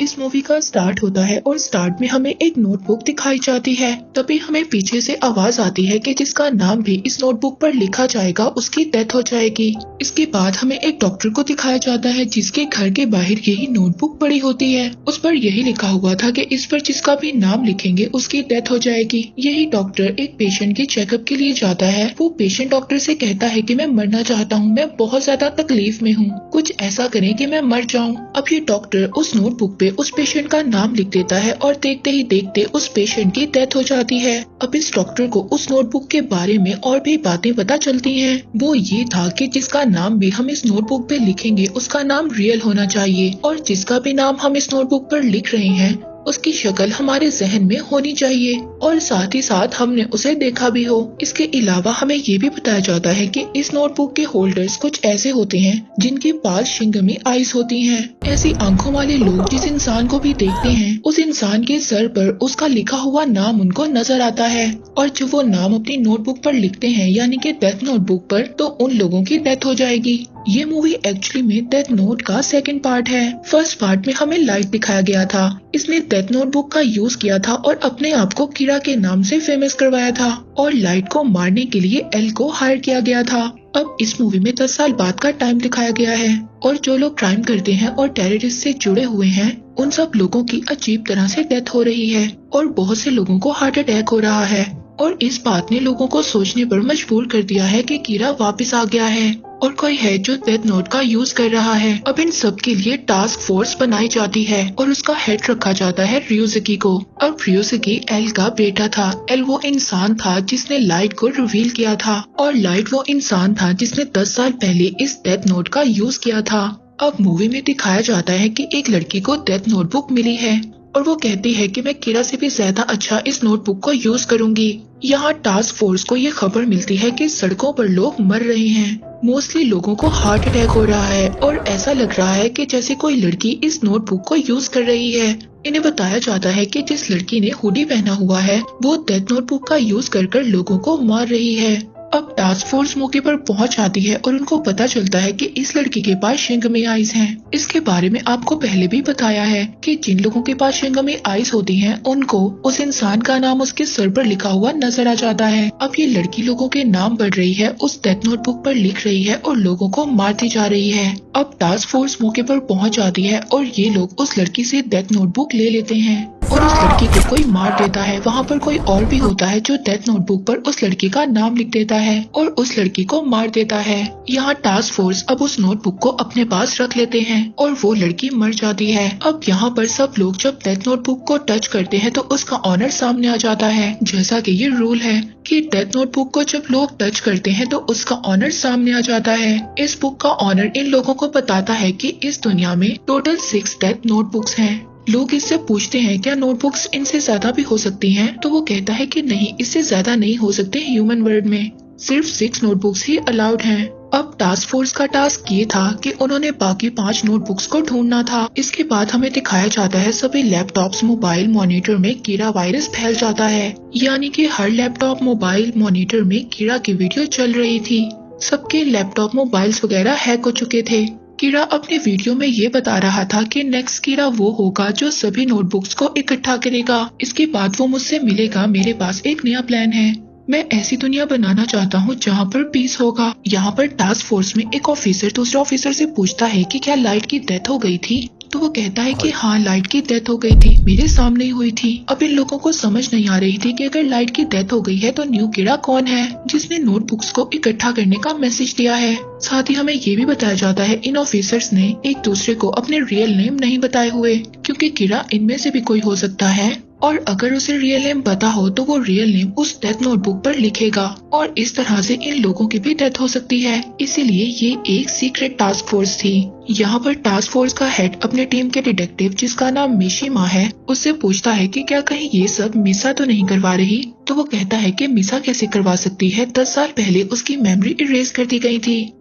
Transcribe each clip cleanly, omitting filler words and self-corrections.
इस मूवी का स्टार्ट होता है और स्टार्ट में हमें एक नोटबुक दिखाई जाती है। तभी हमें पीछे से आवाज आती है कि जिसका नाम भी इस नोटबुक पर लिखा जाएगा उसकी डेथ हो जाएगी। इसके बाद हमें एक डॉक्टर को दिखाया जाता है जिसके घर के बाहर यही नोटबुक पड़ी होती है। उस पर यही लिखा हुआ था कि इस पर जिसका भी नाम लिखेंगे उसकी डेथ हो जाएगी। यही डॉक्टर एक पेशेंट के चेकअप के लिए जाता है। वो पेशेंट डॉक्टर से कहता है कि मैं मरना चाहता हूँ, मैं बहुत ज्यादा तकलीफ में हूँ, कुछ ऐसा करें कि मैं मर जाऊँ। अब ये डॉक्टर उस नोटबुक पे उस पेशेंट का नाम लिख देता है और देखते ही देखते उस पेशेंट की डेथ हो जाती है। अब इस डॉक्टर को उस नोटबुक के बारे में और भी बातें पता चलती हैं। वो ये था कि जिसका नाम भी हम इस नोटबुक पे लिखेंगे उसका नाम रियल होना चाहिए और जिसका भी नाम हम इस नोटबुक पर लिख रहे हैं उसकी शक्ल हमारे जहन में होनी चाहिए और साथ ही साथ हमने उसे देखा भी हो। इसके अलावा हमें ये भी बताया जाता है कि इस नोटबुक के होल्डर्स कुछ ऐसे होते हैं जिनके पास शिंगमी आईज होती हैं। ऐसी आंखों वाले लोग जिस इंसान को भी देखते हैं उस इंसान के सर पर उसका लिखा हुआ नाम उनको नजर आता है और जो वो नाम अपनी नोटबुक पर लिखते हैं यानी कि डेथ नोटबुक पर, तो उन लोगों की डेथ हो जाएगी। ये मूवी एक्चुअली में डेथ नोट का सेकंड पार्ट है। फर्स्ट पार्ट में हमें लाइट दिखाया गया था। इसने डेथ नोटबुक का यूज किया था और अपने आप को कीरा के नाम से फेमस करवाया था और लाइट को मारने के लिए एल को हायर किया गया था। अब इस मूवी में 10 साल बाद का टाइम दिखाया गया है और जो लोग क्राइम करते हैं और टेररिस्ट से जुड़े हुए हैं उन सब लोगों की अजीब तरह से डेथ हो रही है और बहुत से लोगों को हार्ट अटैक हो रहा है और इस बात ने लोगों को सोचने पर मजबूर कर दिया है कि कीरा वापस आ गया है और कोई है जो डेथ नोट का यूज कर रहा है। अब इन सब के लिए टास्क फोर्स बनाई जाती है और उसका हेड रखा जाता है रियोजुकी को। अब रियोजुकी एल का बेटा था। एल वो इंसान था जिसने लाइट को रिवील किया था और लाइट वो इंसान था जिसने 10 साल पहले इस डेथ नोट का यूज किया था। अब मूवी में दिखाया जाता है कि एक लड़की को डेथ नोटबुक मिली है और वो कहती है कि मैं कीरा से भी ज्यादा अच्छा इस नोटबुक को यूज करूंगी। यहाँ टास्क फोर्स को ये खबर मिलती है कि सड़कों पर लोग मर रहे हैं, मोस्टली लोगों को हार्ट अटैक हो रहा है और ऐसा लग रहा है कि जैसे कोई लड़की इस नोटबुक को यूज कर रही है। इन्हें बताया जाता है कि जिस लड़की ने हुडी पहना हुआ है वो डेथ नोटबुक का यूज कर लोगों को मार रही है। अब टास्क फोर्स मौके पर पहुंच जाती है और उनको पता चलता है कि इस लड़की के पास शिंगमी आईज हैं। इसके बारे में आपको पहले भी बताया है कि जिन लोगों के पास शिंगमी आईज होती हैं उनको उस इंसान का नाम उसके सर पर लिखा हुआ नजर आ जाता है। अब ये लड़की लोगों के नाम पढ़ रही है, उस डेथ नोटबुक पर लिख रही है और लोगों को मारती जा रही है। अब टास्क फोर्स मौके पर पहुंच जाती है और ये लोग उस लड़की से डेथ नोटबुक ले लेते हैं और उस लड़की को कोई मार देता है। वहाँ पर कोई और भी होता है जो डेथ नोटबुक पर उस लड़की का नाम लिख देता है और उस लड़की को मार देता है। यहाँ टास्क फोर्स अब उस नोटबुक को अपने पास रख लेते हैं और वो लड़की मर जाती है। अब यहाँ पर सब लोग जब डेथ नोटबुक को टच करते हैं तो उसका ऑनर सामने आ जाता है। जैसा कि ये रूल है कि डेथ नोटबुक को जब लोग टच करते हैं तो उसका ऑनर सामने आ जाता है। इस बुक का ऑनर इन लोगों को बताता है कि इस दुनिया में टोटल 6 डेथ नोटबुक्स हैं। लोग इससे पूछते हैं क्या नोटबुक्स इनसे ज्यादा भी हो सकती हैं? तो वो कहता है कि नहीं, इससे ज्यादा नहीं हो सकते। ह्यूमन वर्ल्ड में सिर्फ 6 नोटबुक्स ही अलाउड हैं। अब टास्क फोर्स का टास्क ये था कि उन्होंने बाकी 5 नोटबुक्स को ढूंढना था। इसके बाद हमें दिखाया जाता है सभी लैपटॉप्स, मोबाइल, मॉनिटर में कीड़ा वायरस फैल जाता है, यानी कि हर लैपटॉप, मोबाइल, मॉनिटर में कीड़ा की वीडियो चल रही थी। सबके लैपटॉप, मोबाइल्स वगैरह हैक हो चुके थे। कीड़ा अपने वीडियो में ये बता रहा था कि नेक्स्ट कीड़ा वो होगा जो सभी नोटबुक्स को इकट्ठा करेगा। इसके बाद वो मुझसे मिलेगा। मेरे पास एक नया प्लान है। मैं ऐसी दुनिया बनाना चाहता हूँ जहाँ पर पीस होगा। यहाँ पर टास्क फोर्स में एक ऑफिसर दूसरे ऑफिसर से पूछता है कि क्या लाइट की डेथ हो गई थी? तो वो कहता है कि हाँ, लाइट की डेथ हो गई थी, मेरे सामने ही हुई थी। अब इन लोगों को समझ नहीं आ रही थी कि अगर लाइट की डेथ हो गई है तो न्यू कीड़ा कौन है जिसने नोटबुक्स को इकट्ठा करने का मैसेज दिया है। साथ ही हमें ये भी बताया जाता है इन ऑफिसर्स ने एक दूसरे को अपने रियल नेम नहीं बताए हुए, क्योंकि कीड़ा इनमें से भी कोई हो सकता है और अगर उसे रियल नेम पता हो तो वो रियल नेम उस डेथ नोटबुक पर लिखेगा और इस तरह से इन लोगों की भी डेथ हो सकती है। इसीलिए ये एक सीक्रेट टास्क फोर्स थी। यहाँ पर टास्क फोर्स का हेड अपने टीम के डिटेक्टिव जिसका नाम मिशिमा है उससे पूछता है कि क्या कहीं ये सब मिसा तो नहीं करवा रही? तो वो कहता है कि मिसा कैसे करवा सकती है, 10 साल पहले उसकी मेमोरी इरेज कर दी गई थी।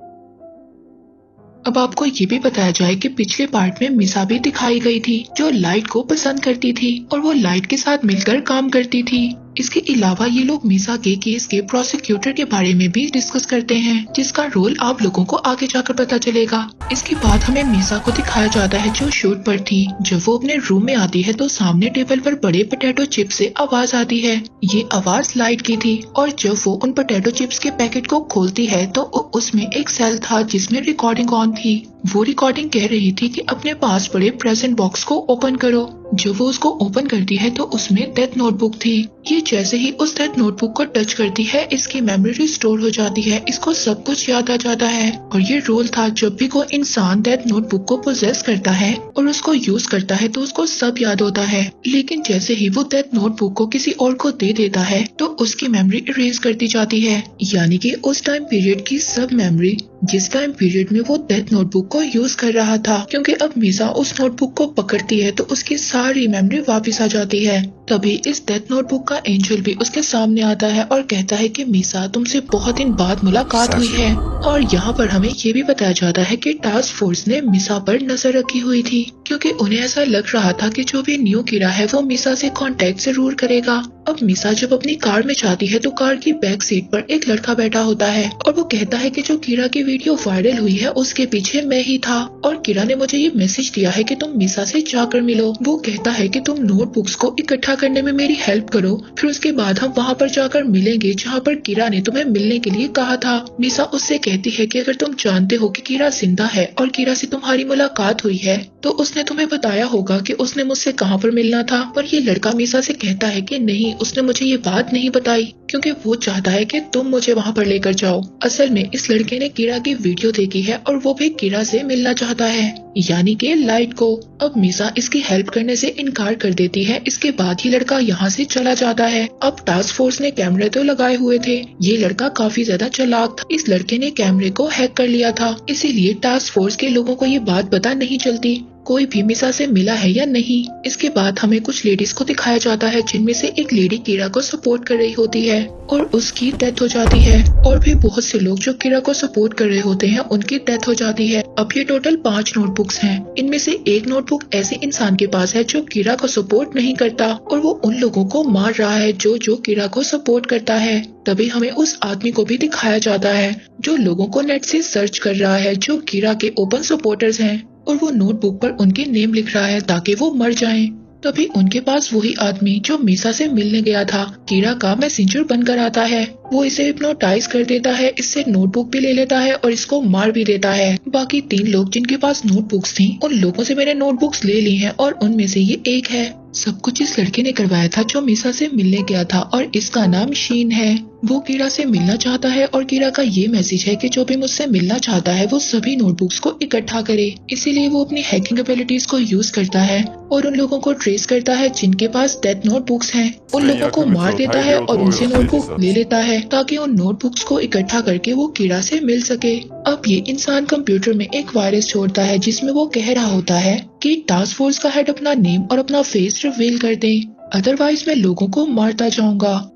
अब आपको ये भी बताया जाए कि पिछले पार्ट में मिसा भी दिखाई गई थी जो लाइट को पसंद करती थी और वो लाइट के साथ मिलकर काम करती थी। इसके अलावा ये लोग मीसा के केस के प्रोसिक्यूटर के बारे में भी डिस्कस करते हैं, जिसका रोल आप लोगों को आगे जाकर पता चलेगा। इसके बाद हमें मीसा को दिखाया जाता है जो शूट पर थी। जब वो अपने रूम में आती है तो सामने टेबल पर बड़े पोटैटो चिप्स से आवाज आती है। ये आवाज लाइट की थी और जब वो उन पोटैटो चिप्स के पैकेट को खोलती है तो उसमें एक सेल था जिसमें रिकॉर्डिंग ऑन थी। वो रिकॉर्डिंग कह रही थी कि अपने पास पड़े प्रेजेंट बॉक्स को ओपन करो। जब वो उसको ओपन करती है तो उसमें डेथ नोटबुक थी। ये जैसे ही उस डेथ नोटबुक को टच करती है इसकी मेमोरी रिस्टोर हो जाती है, इसको सब कुछ याद आ जाता है। और ये रोल था जब भी कोई इंसान डेथ नोटबुक को पोजेस करता है और उसको यूज करता है तो उसको सब याद होता है, लेकिन जैसे ही वो डेथ नोटबुक को किसी और को दे देता है तो उसकी मेमोरी इरेज कर दी जाती है। यानी कि उस टाइम पीरियड की सब मेमोरी जिस टाइम पीरियड में वो डेथ नोटबुक को यूज कर रहा था, क्योंकि अब मीसा उस नोटबुक को पकड़ती है तो उसकी सारी मेमोरी वापस आ जाती है। तभी इस डेथ नोटबुक का एंजल भी उसके सामने आता है और कहता है कि मीसा तुमसे बहुत दिन बाद मुलाकात हुई है। और यहाँ पर हमें ये भी बताया जाता है कि टास्क फोर्स ने मीसा पर नजर रखी हुई थी, क्योंकि उन्हें ऐसा लग रहा था कि जो भी न्यू कीड़ा है वो मीसा से कांटेक्ट जरूर करेगा। अब मीसा जब अपनी कार में जाती है तो कार की बैक सीट पर एक लड़का बैठा होता है और वो कहता है कि जो कीड़ा की वीडियो वायरल हुई है उसके पीछे मैं ही था और कीड़ा ने मुझे ये मैसेज दिया है कि तुम मीसा से जाकर मिलो। वो कहता है कि तुम नोटबुक्स को इकट्ठा करने में मेरी हेल्प करो, फिर उसके बाद हम वहाँ पर जाकर मिलेंगे जहाँ पर कीड़ा ने तुम्हें मिलने के लिए कहा था। मीसा उससे कहती है कि अगर तुम जानते हो कि कीड़ा जिंदा है और कीड़ा से तुम्हारी मुलाकात हुई है तो उसने तुम्हें बताया होगा कि उसने मुझसे कहाँ पर मिलना था। पर ये लड़का मीसा से कहता है कि नहीं, उसने मुझे ये बात नहीं बताई क्योंकि वो चाहता है कि तुम मुझे वहाँ पर लेकर जाओ। असल में इस लड़के ने कीड़ा की वीडियो देखी है और वो भी कीड़ा से मिलना चाहता है, यानी कि लाइट को। अब मीसा इसकी हेल्प करने से इनकार कर देती है। इसके बाद ही लड़का यहाँ से चला जाता है। अब टास्क फोर्स ने कैमरे तो लगाए हुए थे, ये लड़का काफी ज्यादा चालाक था। इस लड़के ने कैमरे को हैक कर लिया था, इसीलिए टास्क फोर्स के लोगों को ये बात पता नहीं चलती कोई भी मीसा से मिला है या नहीं। इसके बाद हमें कुछ लेडीज को दिखाया जाता है जिनमें से एक लेडी कीड़ा को सपोर्ट कर रही होती है और उसकी डेथ हो जाती है, और भी बहुत से लोग जो कीड़ा को सपोर्ट कर रहे होते हैं उनकी डेथ हो जाती है। अब ये टोटल 5 नोटबुक्स हैं। इनमें से एक नोटबुक ऐसे इंसान के पास है जो कीड़ा को सपोर्ट नहीं करता और वो उन लोगों को मार रहा है जो कीड़ा को सपोर्ट करता है। तभी हमें उस आदमी को भी दिखाया जाता है जो लोगों को नेट से सर्च कर रहा है जो कीड़ा के ओपन सपोर्टर्स हैं, और वो नोटबुक पर उनके नेम लिख रहा है ताकि वो मर जाएं। तभी उनके पास वही आदमी जो मीसा से मिलने गया था कीड़ा का मैसेंजर बनकर आता है। वो इसे हिप्नोटाइज कर देता है, इससे नोटबुक भी ले लेता है और इसको मार भी देता है। बाकी 3 लोग जिनके पास नोटबुक्स थी उन लोगों से मैंने नोटबुक्स ले ली हैं और उनमें से ये एक है। सब कुछ इस लड़के ने करवाया था जो मीसा से मिलने गया था और इसका नाम शीन है। वो कीड़ा से मिलना चाहता है और कीड़ा का ये मैसेज है कि जो भी मुझसे मिलना चाहता है वो सभी नोटबुक्स को इकट्ठा करे। इसीलिए वो अपनी हैकिंग एबिलिटीज को यूज करता है और उन लोगों को ट्रेस करता है जिनके पास डेथ नोटबुक्स हैं। उन लोगों को मार देता है और उनसे नोटबुक ले लेता है ताकि उन नोटबुक्स को इकट्ठा करके वो कीड़ा से मिल सके। अब ये इंसान कंप्यूटर में एक वायरस छोड़ता है जिसमें वो कह रहा होता है कि टास्क फोर्स का हेड अपना नेम और अपना फेस रिवील कर दे, अदरवाइज मैं लोगों को मारता जाऊंगा।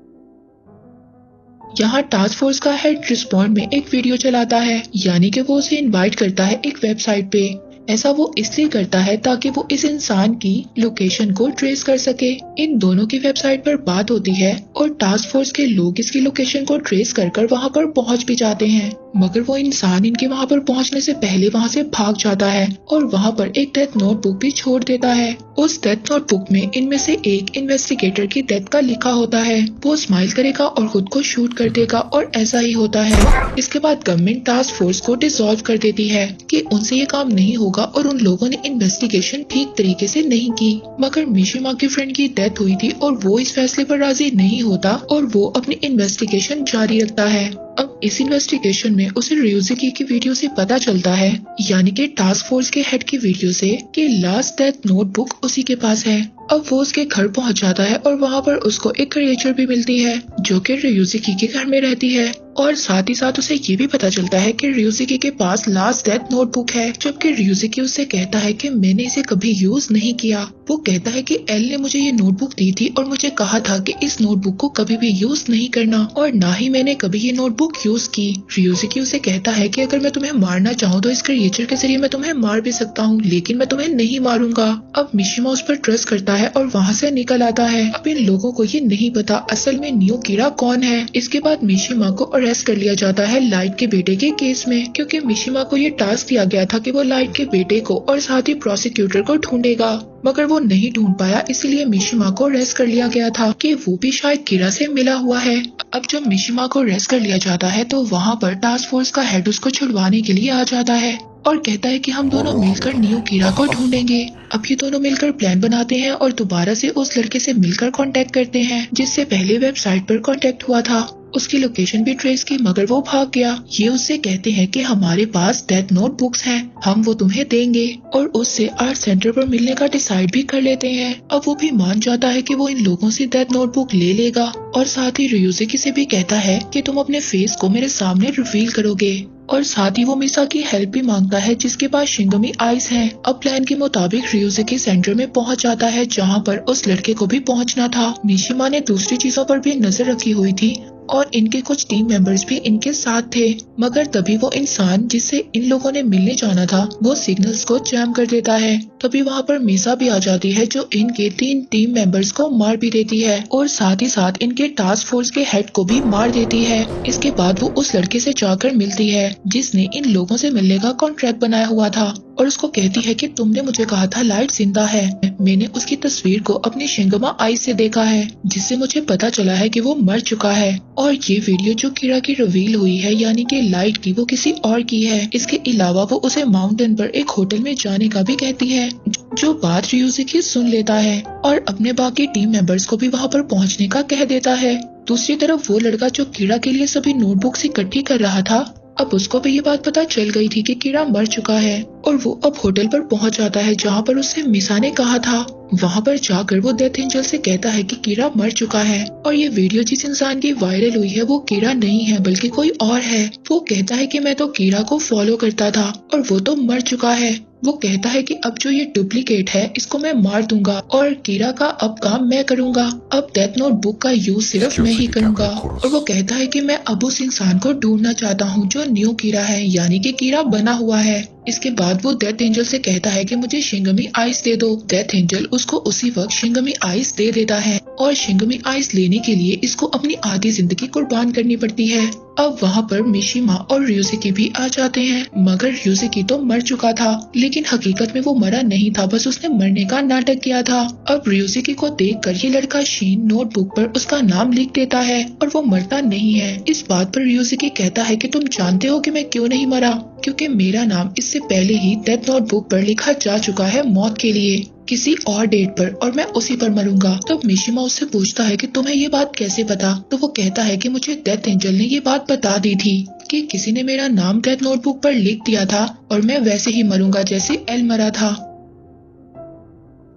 यहाँ टास्क फोर्स का हेड रिस्पॉन्ड में एक वीडियो चलाता है, यानी कि वो उसे इनवाइट करता है एक वेबसाइट पे। ऐसा वो इसलिए करता है ताकि वो इस इंसान की लोकेशन को ट्रेस कर सके। इन दोनों की वेबसाइट पर बात होती है और टास्क फोर्स के लोग इसकी लोकेशन को ट्रेस कर वहाँ पर पहुँच भी जाते हैं, मगर वो इंसान इनके वहाँ पर पहुँचने से पहले वहाँ से भाग जाता है और वहाँ पर एक डेथ नोटबुक भी छोड़ देता है। उस डेथ नोटबुक में इनमें से एक इन्वेस्टिगेटर की डेथ का लिखा होता है। वो स्माइल करेगा और खुद को शूट कर देगा और ऐसा ही होता है। इसके बाद गवर्नमेंट टास्क फोर्स को डिसॉल्व कर देती है कि उनसे ये काम नहीं होगा और उन लोगों ने इन्वेस्टिगेशन ठीक तरीके से नहीं की। मगर मिशिमा की फ्रेंड की डेथ हुई थी और वो इस फैसले पर राजी नहीं होता और वो अपनी इन्वेस्टिगेशन जारी रखता है। अब इस इन्वेस्टिगेशन में उसे रियोजुकी की वीडियो से पता चलता है, यानी कि टास्क फोर्स के हेड की वीडियो से, कि लास्ट डेथ नोटबुक उसी के पास है। अब वो उसके घर पहुंच जाता है और वहाँ पर उसको एक क्रिएचर भी मिलती है जो कि रियोजुकी के घर में रहती है, और साथ ही साथ उसे ये भी पता चलता है कि रियोजुकी के पास लास्ट डेथ नोटबुक है, जबकि रियोजुकी उससे कहता है कि मैंने इसे कभी यूज नहीं किया। वो कहता है कि एल ने मुझे ये नोटबुक दी थी और मुझे कहा था कि इस नोटबुक को कभी भी यूज नहीं करना और ना ही मैंने कभी ये नोटबुक यूज की। रियोजुकी उसे कहता है कि अगर मैं तुम्हें मारना चाहूँ तो इस क्रिएचर के जरिए मैं तुम्हें मार भी सकता हूँ, लेकिन मैं तुम्हें नहीं मारूंगा। अब मिशिमा उस पर ट्रस्ट करता है और वहाँ से निकल आता है। अब इन लोगों को ये नहीं पता असल में नियो कीरा कौन है। इसके बाद मिशिमा को अरेस्ट कर लिया जाता है लाइट के बेटे के केस में, क्योंकि मिशिमा को ये टास्क दिया गया था कि वो लाइट के बेटे को और साथ ही प्रोसिक्यूटर को ढूंढेगा, मगर वो नहीं ढूंढ पाया। इसलिए मिशिमा को अरेस्ट कर लिया गया था कि वो भी शायद कीरा से मिला हुआ है। अब जब मिशिमा को अरेस्ट कर लिया जाता है तो वहाँ पर टास्क फोर्स का हेड उसको छुड़वाने के लिए आ जाता है और कहता है कि हम दोनों मिलकर नियो कीरा को ढूंढेंगे। अब ये दोनों मिलकर प्लान बनाते हैं और दोबारा से उस लड़के से मिलकर कांटेक्ट करते हैं जिससे पहले वेबसाइट पर कांटेक्ट हुआ था। उसकी लोकेशन भी ट्रेस की, मगर वो भाग गया। ये उससे कहते हैं कि हमारे पास डेथ नोट बुक्स हैं, हम वो तुम्हें देंगे, और उससे आर्ट सेंटर पर मिलने का डिसाइड भी कर लेते हैं। अब वो भी मान जाता है कि वो इन लोगों से डेथ नोटबुक ले लेगा और साथ ही रियोजुकी से भी कहता है कि तुम अपने फेस को मेरे सामने रिवील करोगे, और साथ ही वो मिसा की हेल्प भी मांगता है जिसके पास शिंगमी आइस है। अब प्लान के मुताबिक रियोजुकी सेंटर में पहुंच जाता है जहां पर उस लड़के को भी पहुंचना था। मिशिमा ने दूसरी चीजों पर भी नजर रखी हुई थी और इनके कुछ टीम मेंबर्स भी इनके साथ थे, मगर तभी वो इंसान जिससे इन लोगों ने मिलने जाना था वो सिग्नल्स को जैम कर देता है। तभी वहाँ पर मिसा भी आ जाती है जो इनके 3 टीम मेंबर्स को मार भी देती है और साथ ही साथ इनके टास्क फोर्स के हेड को भी मार देती है। इसके बाद वो उस लड़के से जाकर मिलती है जिसने इन लोगों से मिलने का कॉन्ट्रैक्ट बनाया हुआ था और उसको कहती है कि तुमने मुझे कहा था लाइट जिंदा है, मैंने उसकी तस्वीर को अपनी शिंगमा आई से देखा है जिससे मुझे पता चला है कि वो मर चुका है। और ये वीडियो जो कीरा की रिवील हुई है यानी कि लाइट की, वो किसी और की है। इसके अलावा वो उसे माउंटेन पर एक होटल में जाने का भी कहती है, जो बात रियोजुकी सुन लेता है और अपने बाकी टीम मेंबर्स को भी वहाँ पर पहुँचने का कह देता है। दूसरी तरफ वो लड़का जो कीरा के लिए सभी नोटबुक्स इकट्ठी कर रहा था, अब उसको भी ये बात पता चल गई थी कि कीरा मर चुका है और वो अब होटल पर पहुंच जाता है जहां पर उससे मिसा ने कहा था। वहां पर जाकर वो डेथ एंजल से कहता है कि कीरा मर चुका है और ये वीडियो जिस इंसान की वायरल हुई है वो कीरा नहीं है बल्कि कोई और है। वो कहता है कि मैं तो कीरा को फॉलो करता था और वो तो मर चुका है। वो कहता है कि अब जो ये डुप्लीकेट है इसको मैं मार दूंगा और कीरा का अब काम मैं करूंगा। अब डेथ नोट बुक का यूज सिर्फ मैं ही करूंगा। और वो कहता है कि मैं अब उस इंसान को ढूंढना चाहता हूँ जो न्यू कीरा है यानी कि कीरा बना हुआ है। इसके बाद वो डेथ एंजल से कहता है कि मुझे शिंगमी आइस दे दो। डेथ एंजल उसको उसी वक्त शिंगमी आइस दे देता है और शिंगमी आइस लेने के लिए इसको अपनी आधी जिंदगी कुर्बान करनी पड़ती है। अब वहाँ पर मिशिमा और रियोजुकी भी आ जाते हैं, मगर रियोजुकी तो मर चुका था लेकिन हकीकत में वो मरा नहीं था, बस उसने मरने का नाटक किया था। अब रियोजुकी को देखकर ये लड़का शीन नोटबुक पर उसका नाम लिख देता है और वो मरता नहीं है। इस बात पर रियोजुकी कहता है कि तुम जानते हो कि मैं क्यों नहीं मरा, क्योंकि मेरा नाम इससे पहले ही डेथ नोटबुक पर लिखा जा चुका है मौत के लिए किसी और डेट पर, और मैं उसी पर मरूंगा। तब मिशिमा उससे पूछता है कि तुम्हें ये बात कैसे पता, तो वो कहता है कि मुझे डेथ एंजल ने ये बात बता दी थी कि किसी ने मेरा नाम डेथ नोटबुक पर लिख दिया था और मैं वैसे ही मरूंगा जैसे एल मरा था।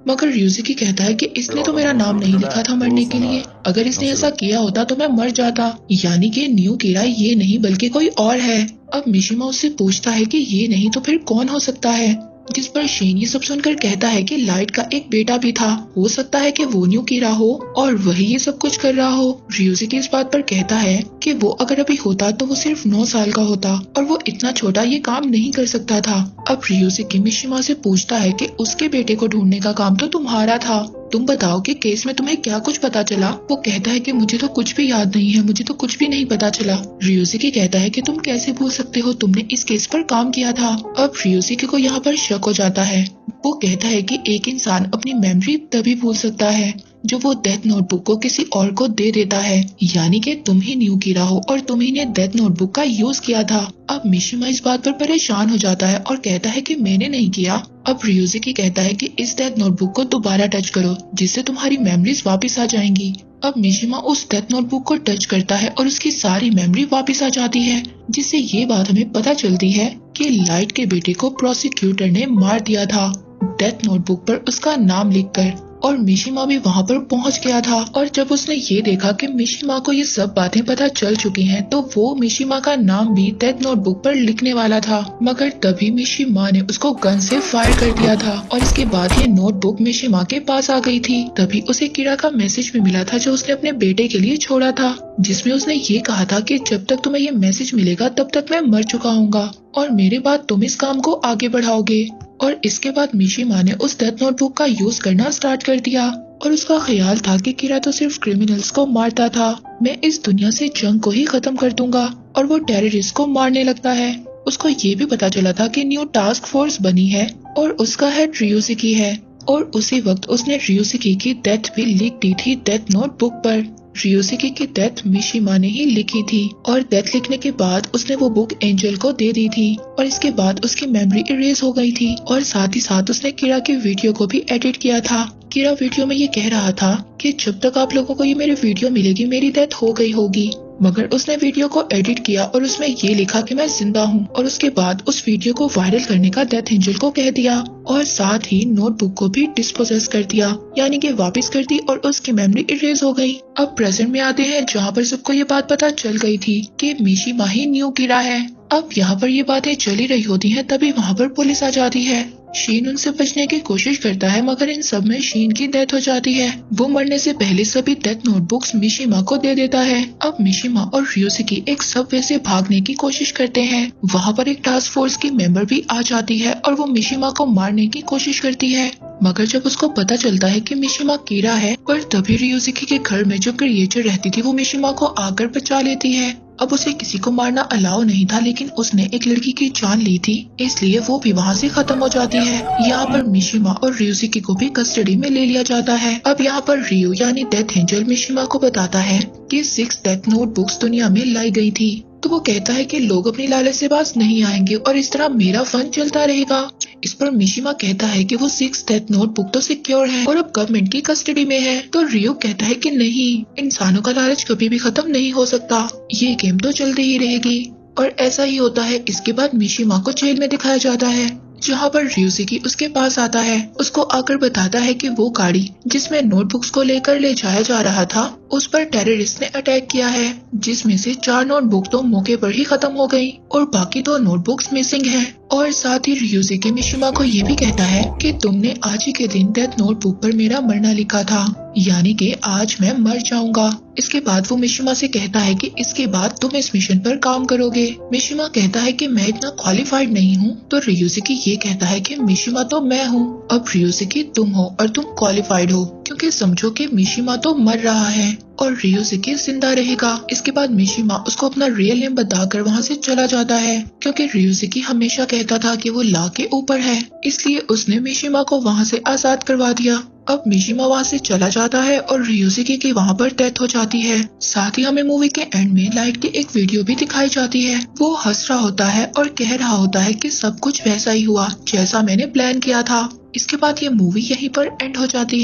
मगर रियोजुकी कहता है कि इसने तो मेरा नाम नहीं लिखा था मरने के लिए, अगर इसने ऐसा किया होता तो मैं मर जाता, यानी कि न्यू कीरा ये नहीं बल्कि कोई और है। अब मिशिमा उससे पूछता है कि ये नहीं तो फिर कौन हो सकता है, जिस पर शीन ये सब सुनकर कहता है कि लाइट का एक बेटा भी था, हो सकता है कि वो न्यू कीरा हो और वही ये सब कुछ कर रहा हो। रियोजुकी इस बात पर कहता है कि वो अगर अभी होता तो वो सिर्फ 9 साल का होता और वो इतना छोटा ये काम नहीं कर सकता था। अब रियोजुकी मिशिमा से पूछता है कि उसके बेटे को ढूंढने का काम तो तुम्हारा था, तुम बताओ कि केस में तुम्हें क्या कुछ पता चला। वो कहता है कि मुझे तो कुछ भी याद नहीं है, मुझे तो कुछ भी नहीं पता चला। रियोजुकी कहता है कि तुम कैसे भूल सकते हो, तुमने इस केस पर काम किया था। अब रियोजुकी को यहाँ पर शक हो जाता है। वो कहता है कि एक इंसान अपनी मेमोरी तभी भूल सकता है जो वो डेथ नोटबुक को किसी और को दे देता है, यानी कि तुम ही न्यू कीरा हो और तुम ही ने डेथ नोटबुक का यूज किया था। अब मिशिमा इस बात पर परेशान हो जाता है और कहता है कि मैंने नहीं किया। अब रियोजुकी कहता है कि इस डेथ नोटबुक को दोबारा टच करो जिससे तुम्हारी मेमोरीज वापस आ जाएंगी। अब मिशिमा उस डेथ नोटबुक को टच करता है और उसकी सारी मेमोरी वापस आ जाती है, जिससे ये बात हमें पता चलती है कि लाइट के बेटे को प्रोसिक्यूटर ने मार दिया था डेथ नोटबुक पर उसका नाम लिखकर। और मिशिमा भी वहाँ पर पहुँच गया था। और जब उसने ये देखा कि मिशिमा को ये सब बातें पता चल चुकी हैं, तो वो मिशिमा का नाम भी डेथ नोटबुक पर लिखने वाला था, मगर तभी मिशिमा ने उसको गन से फायर कर दिया था और इसके बाद ये नोटबुक मिशिमा के पास आ गई थी। तभी उसे किरा का मैसेज भी मिला था जो उसने अपने बेटे के लिए छोड़ा था, जिसमें उसने ये कहा था कि जब तक तुम्हें ये मैसेज मिलेगा तब तक मैं मर चुका हूँगा और मेरे बाद तुम इस काम को आगे बढ़ाओगे। और इसके बाद मिशिमा ने उस डेथ नोटबुक का यूज करना स्टार्ट कर दिया और उसका ख्याल था कि किरा तो सिर्फ क्रिमिनल्स को मारता था, मैं इस दुनिया से जंग को ही खत्म कर दूंगा। और वो टेररिस्ट को मारने लगता है। उसको ये भी पता चला था कि न्यू टास्क फोर्स बनी है और उसका हेड रियोशिकी है। और उसी वक्त उसने रियोशिकी की डेथ भी लिख दी थी डेथ नोटबुक पर। रियोशिकी की डेथ मिशिमा ने ही लिखी थी और डेथ लिखने के बाद उसने वो बुक एंजल को दे दी थी और इसके बाद उसकी मेमोरी इरेज हो गई थी। और साथ ही साथ उसने किरा की वीडियो को भी एडिट किया था। किरा वीडियो में ये कह रहा था कि जब तक आप लोगों को ये मेरी वीडियो मिलेगी मेरी डेथ हो गई होगी, मगर उसने वीडियो को एडिट किया और उसमें ये लिखा कि मैं जिंदा हूँ और उसके बाद उस वीडियो को वायरल करने का डेथ एंजल को कह दिया और साथ ही नोटबुक को भी डिस्पोजेस कर दिया, यानी कि वापस कर दी और उसकी मेमोरी इरेज हो गई। अब प्रेजेंट में आते हैं जहाँ पर सबको ये बात पता चल गई थी कि मिशिमा ही न्यू किरा है। अब यहाँ पर ये बातें चली रही होती हैं, तभी वहाँ पर पुलिस आ जाती है। शीन उनसे बचने की कोशिश करता है, मगर इन सब में शीन की डेथ हो जाती है। वो मरने से पहले सभी डेथ नोटबुक्स मिशिमा को दे देता है। अब मिशिमा और रियोशिकी एक सबवे से भागने की कोशिश करते हैं। वहाँ पर एक टास्क फोर्स की मेंबर भी आ जाती है और वो मिशिमा को मारने की कोशिश करती है, मगर जब उसको पता चलता है कि मिशिमा किरा है, पर तभी रियोशिकी के घर में जो क्रिएचर रहती थी वो मिशिमा को आकर बचा लेती है। अब उसे किसी को मारना अलाउ नहीं था, लेकिन उसने एक लड़की की जान ली थी, इसलिए वो भी वहाँ से खत्म हो जाती है। यहाँ पर मिशिमा और रियोशिकी को भी कस्टडी में ले लिया जाता है। अब यहाँ पर रियो यानी डेथ एंजल मिशिमा को बताता है कि 6 डेथ नोटबुक्स दुनिया में लाई गई थी, तो वो कहता है कि लोग अपनी लालच से बाज नहीं आएंगे और इस तरह मेरा फन चलता रहेगा। इस पर मिशिमा कहता है कि वो 6 डेथ नोटबुक तो सिक्योर है और अब गवर्नमेंट की कस्टडी में है। तो रियो कहता है कि नहीं, इंसानों का लालच कभी भी खत्म नहीं हो सकता, ये गेम तो चलती ही रहेगी। और ऐसा ही होता है। इसके बाद मिशिमा को जेल में दिखाया जाता है, जहाँ पर रियोशिकी उसके पास आता है। उसको आकर बताता है कि वो गाड़ी जिसमें नोटबुक्स को लेकर ले जाया जा रहा था, उस पर टेररिस्ट ने अटैक किया है, जिसमें से 4 नोटबुक तो मौके पर ही खत्म हो गई और बाकी 2 नोटबुक्स मिसिंग हैं। और साथ ही रियोशिकी मिशिमा को ये भी कहता है कि तुमने आज ही के दिन डेथ नोटबुक पर मेरा मरना लिखा था, यानी कि आज मैं मर जाऊंगा। इसके बाद वो मिशिमा से कहता है कि इसके बाद तुम इस मिशन पर काम करोगे। मिशिमा कहता है कि मैं इतना क्वालिफाइड नहीं हूँ, तो रियोशिकी ये कहता है कि मिशिमा तो मैं हूँ, अब रियोशिकी तुम हो और तुम क्वालिफाइड हो, क्योंकि समझो कि मिशिमा तो मर रहा है और रियोशिकी जिंदा रहेगा। इसके बाद मिशिमा उसको अपना रियल नेम बताकर वहाँ से चला जाता है, क्योंकि रियोशिकी हमेशा कहता था कि वो लॉ के ऊपर है, इसलिए उसने मिशिमा को वहाँ से आजाद करवा दिया। अब मिशिमा वहाँ से चला जाता है और रियोशिकी की वहाँ पर डेथ हो जाती है। साथ ही हमें मूवी के एंड में लाइट की एक वीडियो भी दिखाई जाती है। वो हंस रहा होता है और कह रहा होता है कि सब कुछ वैसा ही हुआ जैसा मैंने प्लान किया था। इसके बाद ये मूवी यहीं पर एंड हो जाती है।